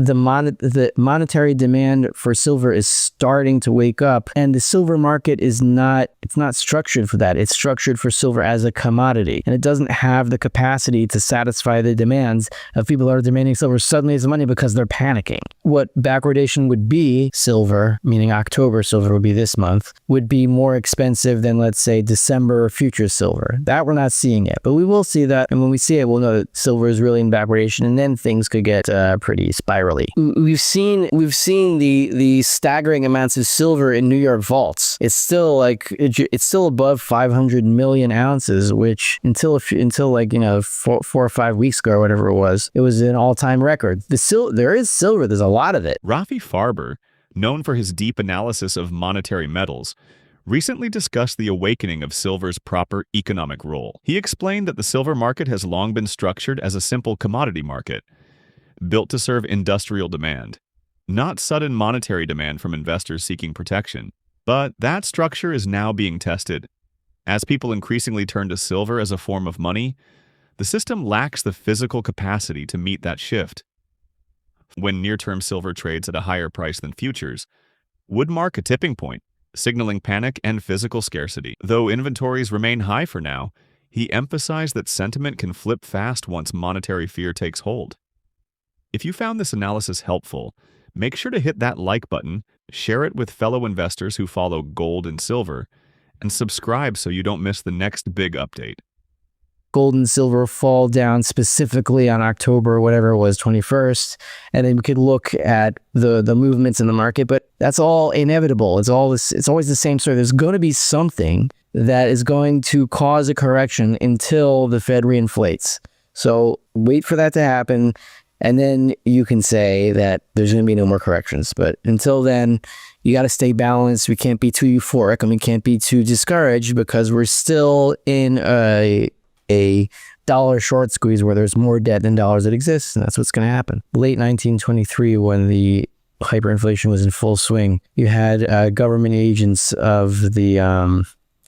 the monetary demand for silver is starting to wake up, and the silver market is not structured for that. It's structured for silver as a commodity, and it doesn't have the capacity to satisfy the demands of people who are demanding silver suddenly as money because they're panicking. What backwardation would be, silver, meaning October silver would be this month, would be more expensive than, let's say, December future silver. That we're not seeing yet, but we will see that, and when we see it, we'll know that silver is really in backwardation, and then things could get pretty spirally. We've seen the staggering amounts of silver in New York vaults. It's still above 500 million ounces, which until 4 or 5 weeks ago or whatever it was an all-time record. There is silver. There's a lot of it. Rafi Farber, known for his deep analysis of monetary metals, recently discussed the awakening of silver's proper economic role. He explained that the silver market has long been structured as a simple commodity market, built to serve industrial demand, not sudden monetary demand from investors seeking protection. But that structure is now being tested. As people increasingly turn to silver as a form of money, the system lacks the physical capacity to meet that shift. When near-term silver trades at a higher price than futures, would mark a tipping point, signaling panic and physical scarcity. Though inventories remain high for now, he emphasized that sentiment can flip fast once monetary fear takes hold. If you found this analysis helpful, make sure to hit that like button, share it with fellow investors who follow gold and silver, and subscribe so you don't miss the next big update. Gold and silver fall down specifically on October, whatever it was, 21st, and then we could look at the movements in the market, but that's all inevitable. It's always the same story. There's going to be something that is going to cause a correction until the Fed reinflates. So wait for that to happen, and then you can say that there's going to be no more corrections. But until then, you got to stay balanced. We can't be too euphoric, and we can't be too discouraged because we're still in a dollar short squeeze where there's more debt than dollars that exist, and that's what's going to happen. Late 1923, when the hyperinflation was in full swing, you had government agents of the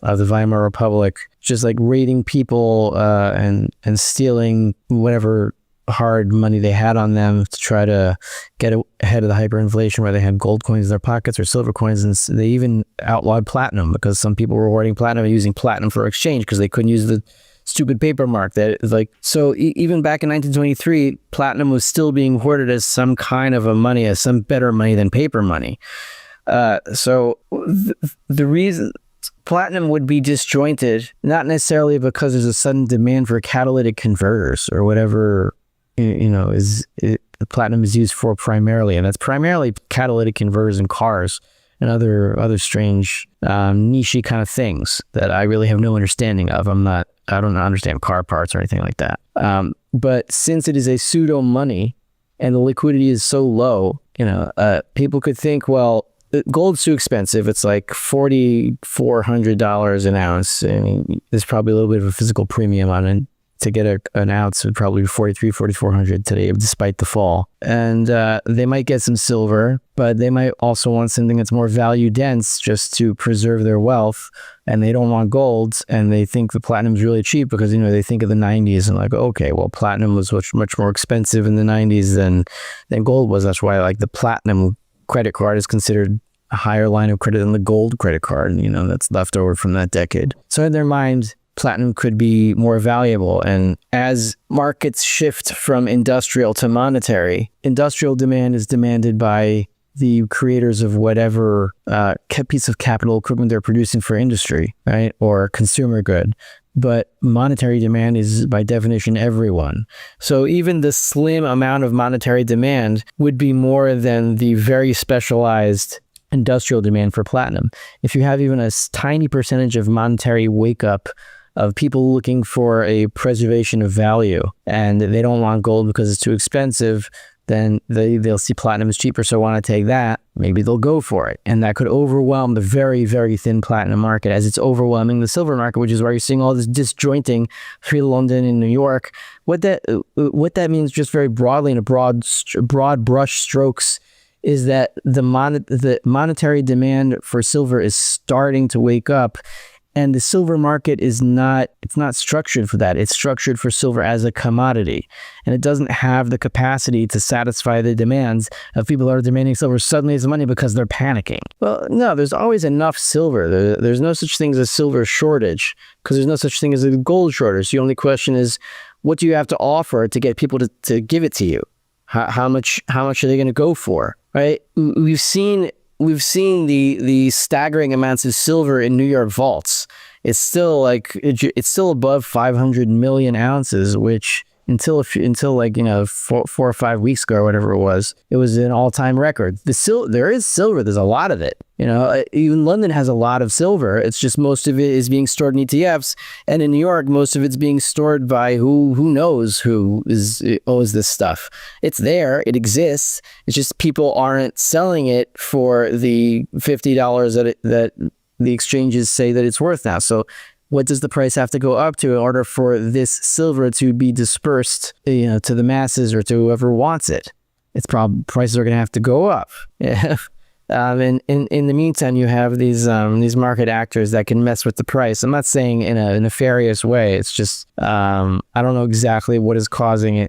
Weimar Republic just like raiding people and stealing whatever hard money they had on them to try to get ahead of the hyperinflation, where they had gold coins in their pockets or silver coins, and they even outlawed platinum because some people were hoarding platinum and using platinum for exchange because they couldn't use the stupid paper mark. Even back in 1923, platinum was still being hoarded as some kind of a money, as some better money than paper money. The reason platinum would be disjointed, not necessarily because there's a sudden demand for catalytic converters or whatever, platinum is used for primarily, and that's primarily catalytic converters in cars and other strange niche kind of things that I really have no understanding of. I don't understand car parts or anything like that. But since it is a pseudo money and the liquidity is so low, people could think, well, gold's too expensive. It's like $4,400 an ounce. And there's probably a little bit of a physical premium on it. To get an ounce would probably be $4,400 today, despite the fall. And they might get some silver, but they might also want something that's more value dense just to preserve their wealth. And they don't want gold, and they think the platinum is really cheap because they think of the 90s and like, okay, well, platinum was much more expensive in the 90s than gold was. That's why like the platinum credit card is considered a higher line of credit than the gold credit card. That's left over from that decade. So in their mind, platinum could be more valuable. And as markets shift from industrial to monetary, industrial demand is demanded by the creators of whatever piece of capital equipment they're producing for industry, right? Or consumer good. But monetary demand is by definition everyone. So even the slim amount of monetary demand would be more than the very specialized industrial demand for platinum. If you have even a tiny percentage of monetary wake up of people looking for a preservation of value and they don't want gold because it's too expensive, then they'll see platinum is cheaper, so want to take that. Maybe they'll go for it. And that could overwhelm the very, very thin platinum market as it's overwhelming the silver market, which is why you're seeing all this disjointing through London and New York. What that means just very broadly in a broad brush strokes is that the monetary demand for silver is starting to wake up, And the silver market it's not structured for that. It's structured for silver as a commodity. And it doesn't have the capacity to satisfy the demands of people that are demanding silver suddenly as money because they're panicking. Well, no, there's always enough silver. There's no such thing as a silver shortage because there's no such thing as a gold shortage. The only question is, what do you have to offer to get people to give it to you? How much are they going to go for, right? We've seen the staggering amounts of silver in New York vaults. It's still above 500 million ounces, which until 4 or 5 weeks ago or whatever it was an all-time record. There is silver. There's a lot of it. Even London has a lot of silver. It's just most of it is being stored in ETFs, and in New York, most of it's being stored by who knows who owns this stuff. It's there. It exists. It's just people aren't selling it for the $50 that the exchanges say that it's worth now. So what does the price have to go up to in order for this silver to be dispersed, to the masses or to whoever wants it? It's probably prices are going to have to go up. Yeah. And in the meantime, you have these market actors that can mess with the price. I'm not saying in a nefarious way. It's just I don't know exactly what is causing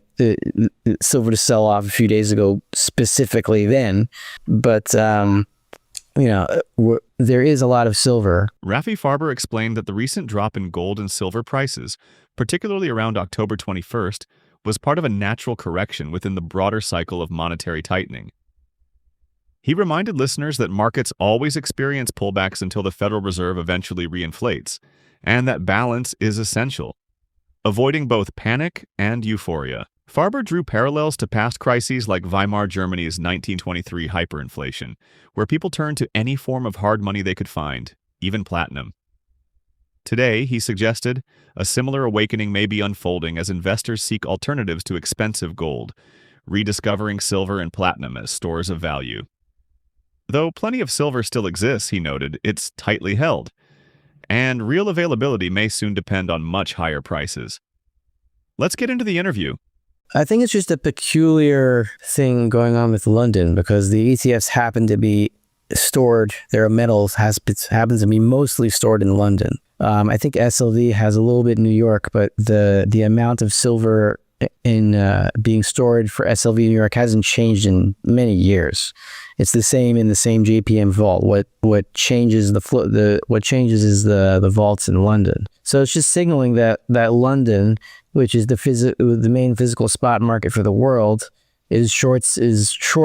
silver to sell off a few days ago specifically then, but there is a lot of silver. Rafi Farber explained that the recent drop in gold and silver prices, particularly around October 21st, was part of a natural correction within the broader cycle of monetary tightening. He reminded listeners that markets always experience pullbacks until the Federal Reserve eventually reinflates, and that balance is essential, avoiding both panic and euphoria. Farber drew parallels to past crises like Weimar Germany's 1923 hyperinflation, where people turned to any form of hard money they could find, even platinum. Today, he suggested, a similar awakening may be unfolding as investors seek alternatives to expensive gold, rediscovering silver and platinum as stores of value. Though plenty of silver still exists, he noted, it's tightly held, and real availability may soon depend on much higher prices. Let's get into the interview. I think it's just a peculiar thing going on with London because the ETFs happen to be stored, their metals happens to be mostly stored in London. I think SLV has a little bit in New York, but the amount of silver in being stored for SLV in New York hasn't changed in many years. It's the same in the same JPM vault. What changes is the vaults in London. So it's just signaling that London, which is the main physical spot market for the world, is short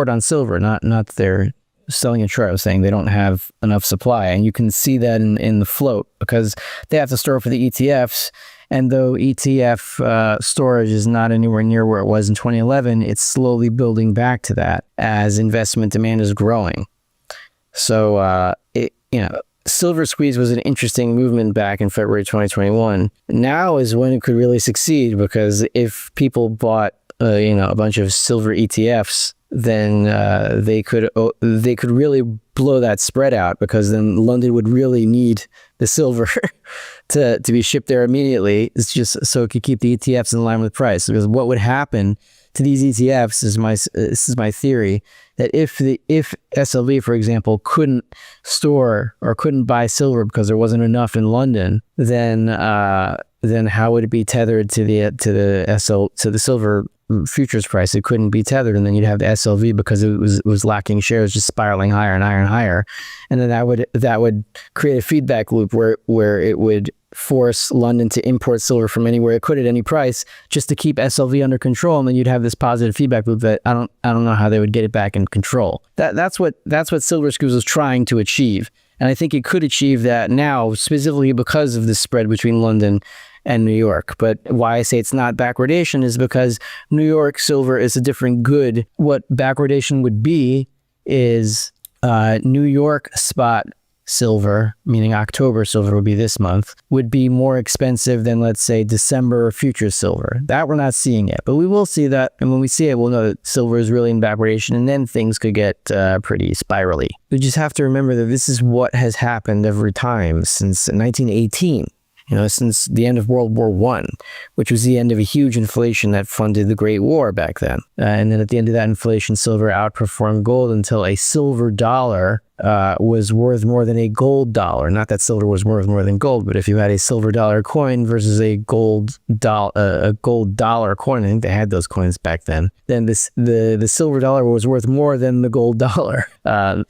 on silver. Not they're selling it short. I was saying they don't have enough supply, and you can see that in the float because they have to store for the ETFs. And though ETF storage is not anywhere near where it was in 2011, it's slowly building back to that as investment demand is growing. So, silver squeeze was an interesting movement back in February 2021. Now is when it could really succeed because if people bought, a bunch of silver ETFs, then they could really blow that spread out because then London would really need the silver to be shipped there immediately. It's just so it could keep the ETFs in line with price. Because what would happen to these ETFs this is my theory, that if SLV, for example, couldn't store or couldn't buy silver because there wasn't enough in London, then how would it be tethered to the silver futures price? It couldn't be tethered, and then you'd have the SLV because it was lacking shares, just spiraling higher and higher and higher, and then that would create a feedback loop where it would force London to import silver from anywhere it could at any price just to keep SLV under control, and then you'd have this positive feedback loop that I don't know how they would get it back in control. That's what Silver Squeeze was trying to achieve, and I think it could achieve that now specifically because of the spread between London and New York. But why I say it's not backwardation is because New York silver is a different good. What backwardation would be is New York spot silver, meaning October silver would be this month, would be more expensive than, let's say, December futures silver. That we're not seeing yet, but we will see that. And when we see it, we'll know that silver is really in backwardation, and then things could get pretty spirally. We just have to remember that this is what has happened every time since 1918. since the end of World War I, which was the end of a huge inflation that funded the Great War back then. And then at the end of that inflation, silver outperformed gold until a silver dollar was worth more than a gold dollar. Not that silver was worth more than gold, but if you had a silver dollar coin versus a gold dollar coin, I think they had those coins back then the silver dollar was worth more than the gold dollar.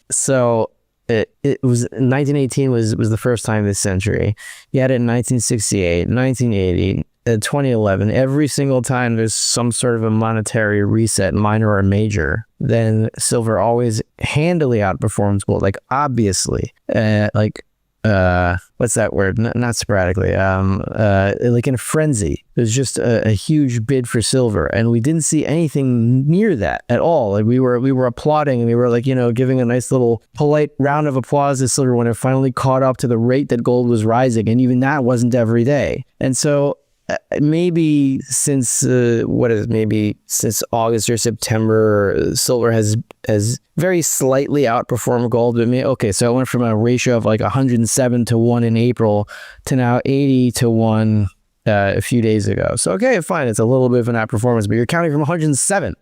So it was 1918 was the first time this century. You had it in 1968, 1980, 2011. Every single time there's some sort of a monetary reset, minor or major, then silver always handily outperforms gold. Like obviously, what's that word? Not sporadically. Like in a frenzy. There's just a huge bid for silver, and we didn't see anything near that at all. Like we were applauding, and we were like, giving a nice little polite round of applause to silver when it finally caught up to the rate that gold was rising, and even that wasn't every day. And so maybe since since August or September, silver has very slightly outperformed gold. But so it went from a ratio of like 107 to 1 in April to now 80 to 1 a few days ago. So okay, fine, it's a little bit of an outperformance, but you're counting from 107.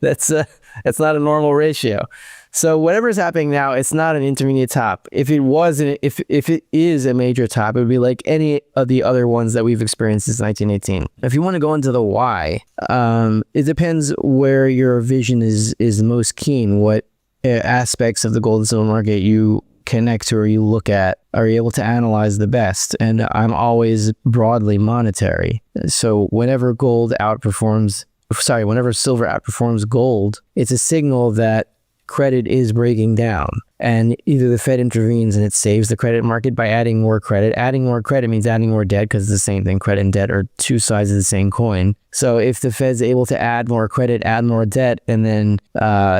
That's not a normal ratio. So whatever is happening now, it's not an intermediate top. If it is a major top, it would be like any of the other ones that we've experienced since 1918. If you want to go into the why, it depends where your vision is most keen, what aspects of the gold and silver market you connect to or you look at, are you able to analyze the best? And I'm always broadly monetary. So whenever silver outperforms gold, it's a signal that credit is breaking down, and either the Fed intervenes and it saves the credit market by adding more credit. Adding more credit means adding more debt, because it's the same thing. Credit and debt are two sides of the same coin. So if the Fed's able to add more credit, add more debt, and then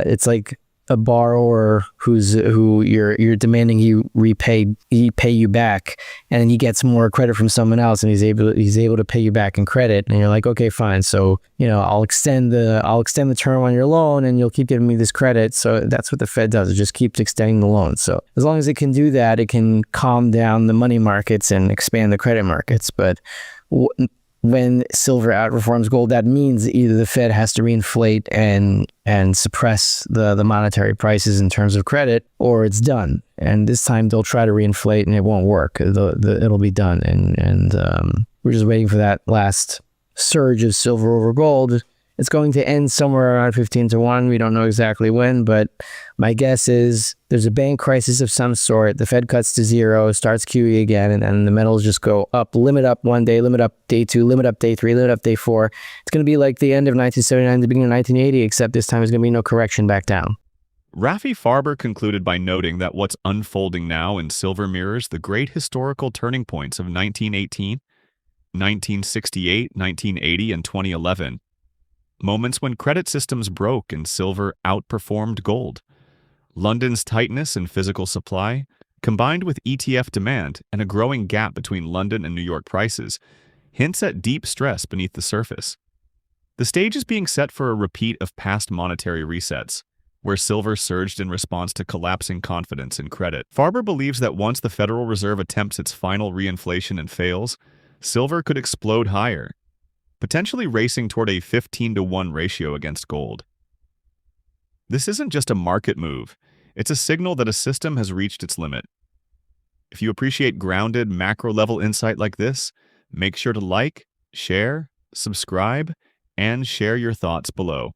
it's like a borrower who you're demanding he pay you back, and then he gets more credit from someone else, and he's able to pay you back in credit, and you're like, okay, fine, so I'll extend the term on your loan, and you'll keep giving me this credit. So that's what the Fed does. It just keeps extending the loan. So as long as it can do that, it can calm down the money markets and expand the credit markets. But when silver outperforms gold, that means either the Fed has to reinflate and suppress the monetary prices in terms of credit, or it's done. And this time they'll try to reinflate and it won't work. It'll be done. And we're just waiting for that last surge of silver over gold. It's going to end somewhere around 15 to 1. We don't know exactly when, but my guess is there's a bank crisis of some sort. The Fed cuts to zero, starts QE again, and then the metals just go up, limit up one day, limit up day 2, limit up day 3, limit up day 4. It's going to be like the end of 1979, the beginning of 1980, except this time there's going to be no correction back down. Rafi Farber concluded by noting that what's unfolding now in silver mirrors the great historical turning points of 1918, 1968, 1980, and 2011. Moments when credit systems broke and silver outperformed gold. London's tightness in physical supply, combined with ETF demand and a growing gap between London and New York prices, hints at deep stress beneath the surface. The stage is being set for a repeat of past monetary resets, where silver surged in response to collapsing confidence in credit. Farber believes that once the Federal Reserve attempts its final reinflation and fails, silver could explode higher, potentially racing toward a 15 to 1 ratio against gold. This isn't just a market move, it's a signal that a system has reached its limit. If you appreciate grounded, macro-level insight like this, make sure to like, share, subscribe, and share your thoughts below.